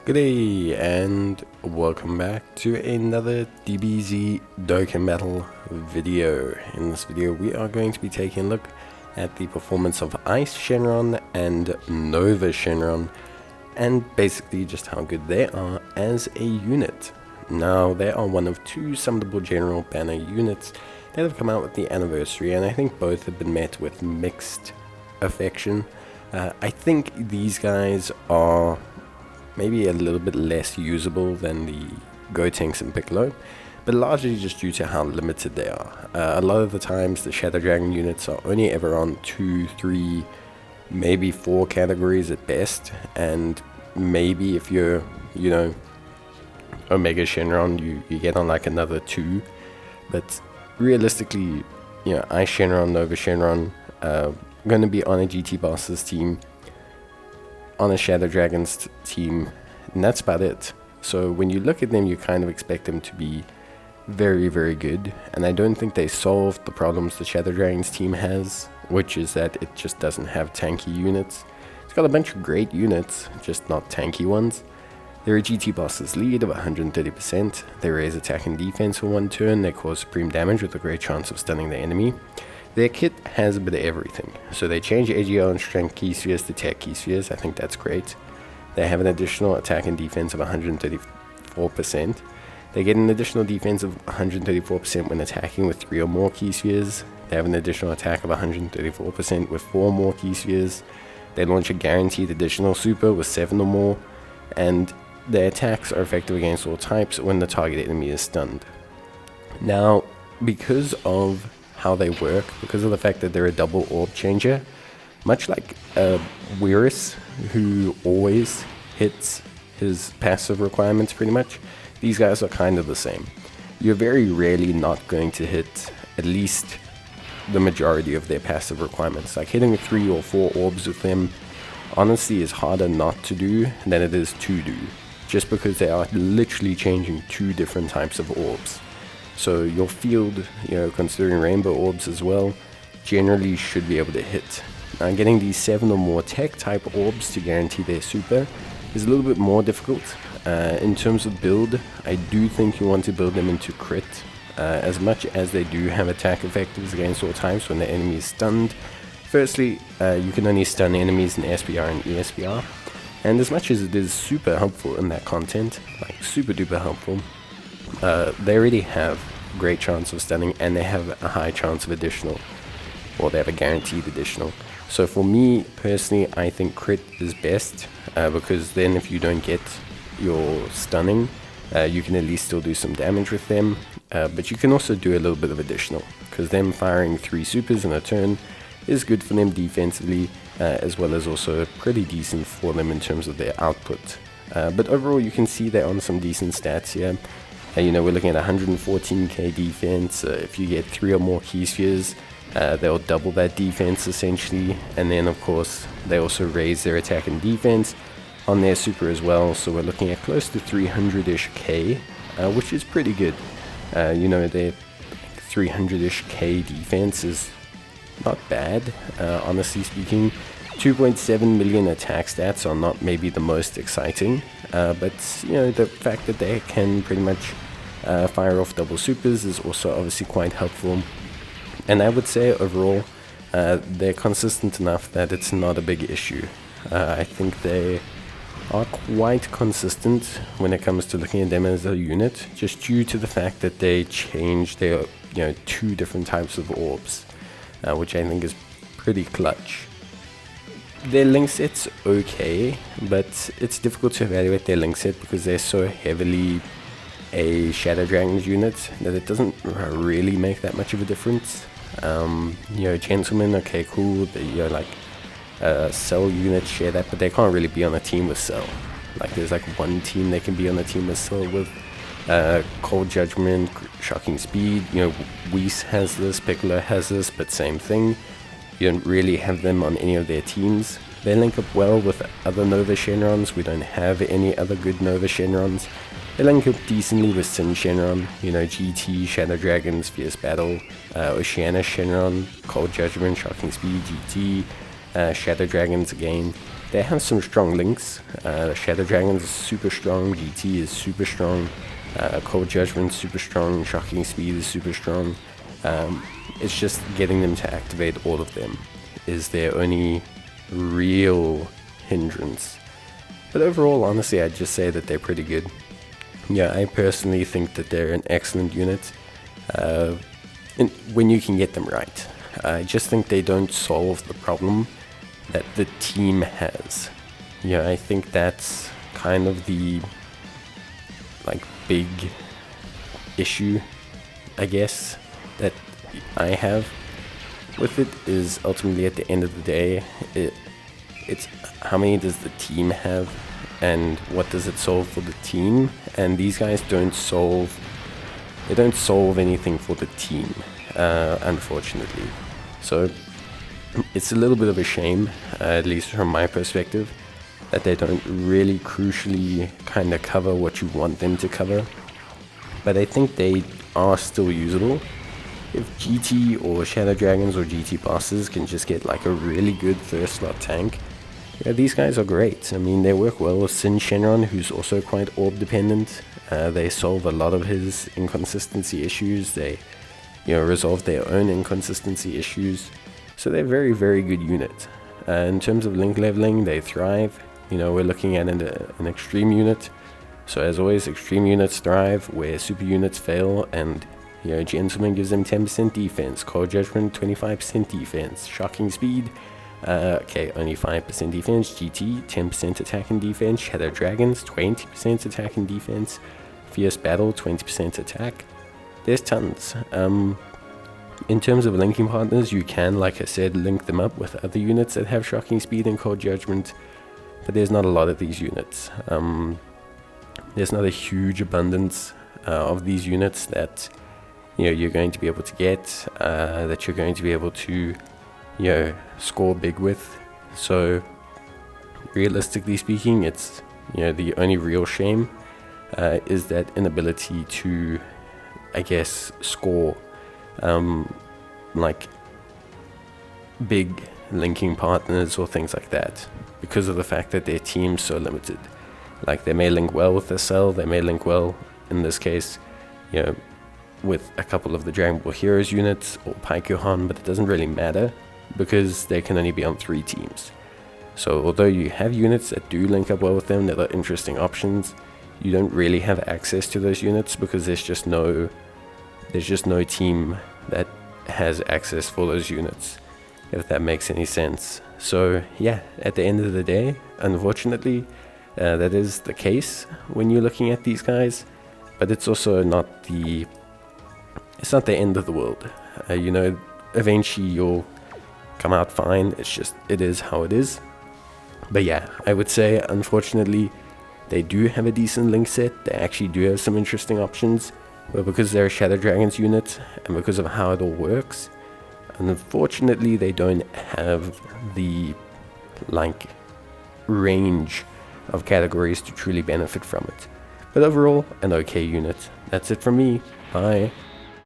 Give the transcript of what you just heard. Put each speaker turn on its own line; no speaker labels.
G'day and welcome back to another DBZ Dokkan Battle video. In this video we are going to be taking a look at the performance of Eis Shenron and Nuova Shenron and basically just how good they are as a unit. Now they are one of two summonable general banner units that have come out with the anniversary, and I think both have been met with mixed affection. I think these guys are maybe a little bit less usable than the Gotenks and Piccolo, but largely just due to how limited they are. A lot of the times the Shadow Dragon units are only ever on 2, 3, maybe 4 categories at best, and maybe if you're, Omega Shenron, you get on like another 2, but realistically, Eis Shenron, Nuova Shenron, going to be on a GT Boss's team, on a Shadow Dragon's team, and that's about it. So when you look at them, you kind of expect them to be very, very good, and I don't think they solved the problems the Shadow Dragon's team has, which is that it just doesn't have tanky units. It's got a bunch of great units, just not tanky ones. They're a GT Boss's lead of 130%, they raise attack and defense for 1 turn, they cause supreme damage with a great chance of stunning the enemy. Their kit has a bit of everything, so they change AGL and strength key spheres to Teq Eis Shenron. I think that's great. They have an additional attack and defense of 134%. They get an additional defense of 134% when attacking with 3 or more key spheres. They have an additional attack of 134% with 4 more key spheres. They launch a guaranteed additional super with 7 or more, and their attacks are effective against all types when the target enemy is stunned. Now, because of how they work, because of the fact that they're a double orb changer, much like Weirus, who always hits his passive requirements pretty much, these guys are kind of the same. You're very rarely not going to hit at least the majority of their passive requirements. Like hitting 3 or 4 orbs with them honestly is harder not to do than it is to do, just because they are literally changing 2 different types of orbs. So your field, considering rainbow orbs as well, generally should be able to hit. Now getting these 7 or more tech type orbs to guarantee their super is a little bit more difficult. In terms of build, I do think you want to build them into crit, as much as they do have attack effectives against all types when the enemy is stunned. Firstly, you can only stun enemies in SPR and ESPR, and as much as it is super helpful in that content, like super duper helpful, they already have great chance of stunning, and they have a high chance of additional, or they have a guaranteed additional. So for me personally, I think crit is best, because then if you don't get your stunning, you can at least still do some damage with them, but you can also do a little bit of additional, because them firing 3 supers in a turn is good for them defensively, as well as also pretty decent for them in terms of their output. But overall you can see they're on some decent stats here. We're looking at 114k defense. If you get 3 or more key spheres, they'll double that defense essentially, and then of course they also raise their attack and defense on their super as well, so we're looking at close to 300-ish k, which is pretty good. Their 300-ish k defense is not bad, honestly speaking. 2.7 million attack stats are not maybe the most exciting, but the fact that they can pretty much fire off double supers is also obviously quite helpful. And I would say overall they're consistent enough that it's not a big issue. I think they are quite consistent when it comes to looking at them as a unit, just due to the fact that they change their 2 different types of orbs, which I think is pretty clutch. Their link set's okay, but it's difficult to evaluate their link set because they're so heavily a Shadow Dragon's unit that it doesn't really make that much of a difference. Gentlemen, okay, cool, Cell units share that, but they can't really be on a team with Cell. Like there's like one team they can be on a team with Cell with. Cold Judgment, Shocking Speed, Whis has this, Piccolo has this, but same thing. You don't really have them on any of their teams. They link up well with other Nuova Shenrons. We don't have any other good Nuova Shenrons. They link up decently with Sin Shenron, GT, Shadow Dragons, Fierce Battle, Oceana Shenron, Cold Judgment, Shocking Speed, GT, Shadow Dragons again. they have some strong links. Shadow Dragon's is super strong, GT is super strong, Cold Judgment super strong, Shocking Speed is super strong. It's just getting them to activate all of them is their only real hindrance. But overall, honestly, I'd just say that they're pretty good. Yeah, I personally think that they're an excellent unit when you can get them right. I just think they don't solve the problem that the team has. Yeah, I think that's kind of the big issue, I guess, that I have with it is ultimately at the end of the day, it's how many does the team have and what does it solve for the team, and these guys don't solve anything for the team, unfortunately. So it's a little bit of a shame, at least from my perspective, that they don't really crucially kind of cover what you want them to cover. But I think they are still usable. If GT or Shadow Dragons or GT bosses can just get like a really good first slot tank, yeah, these guys are great. I mean, they work well with Shenron, who's also quite orb dependent. They solve a lot of his inconsistency issues. They, resolve their own inconsistency issues. So they're very, very good unit. In terms of link leveling, they thrive. We're looking at an extreme unit. So as always, extreme units thrive where super units fail, and Gentleman gives them 10% defense, Cold Judgment 25% defense, Shocking Speed, only 5% defense, GT 10% attack and defense, Shadow Dragons 20% attack and defense, Fierce Battle 20% attack. There's tons. In terms of linking partners, you can, like I said, link them up with other units that have Shocking Speed and Cold Judgment, but there's not a lot of these units. There's not a huge abundance of these units that you're going to be able to get, that you're going to be able to score big with. So realistically speaking, it's the only real shame is that inability to, I guess, score like big linking partners or things like that, because of the fact that their team's so limited. Like, they may link well with the cell, they may link well, in this case, with a couple of the Dragon Ball Heroes units or Paikyohan, but it doesn't really matter because they can only be on 3 teams. So although you have units that do link up well with them, that are interesting options, you don't really have access to those units because there's just no team that has access for those units, if that makes any sense. So yeah, at the end of the day, unfortunately, that is the case when you're looking at these guys, but it's also not the end of the world. Eventually you'll come out fine. It is how it is. But yeah, I would say, unfortunately, they do have a decent link set. They actually do have some interesting options, but because they're a Shadow Dragons unit and because of how it all works, unfortunately they don't have the range of categories to truly benefit from it. But overall, an okay unit. That's it from me. Bye.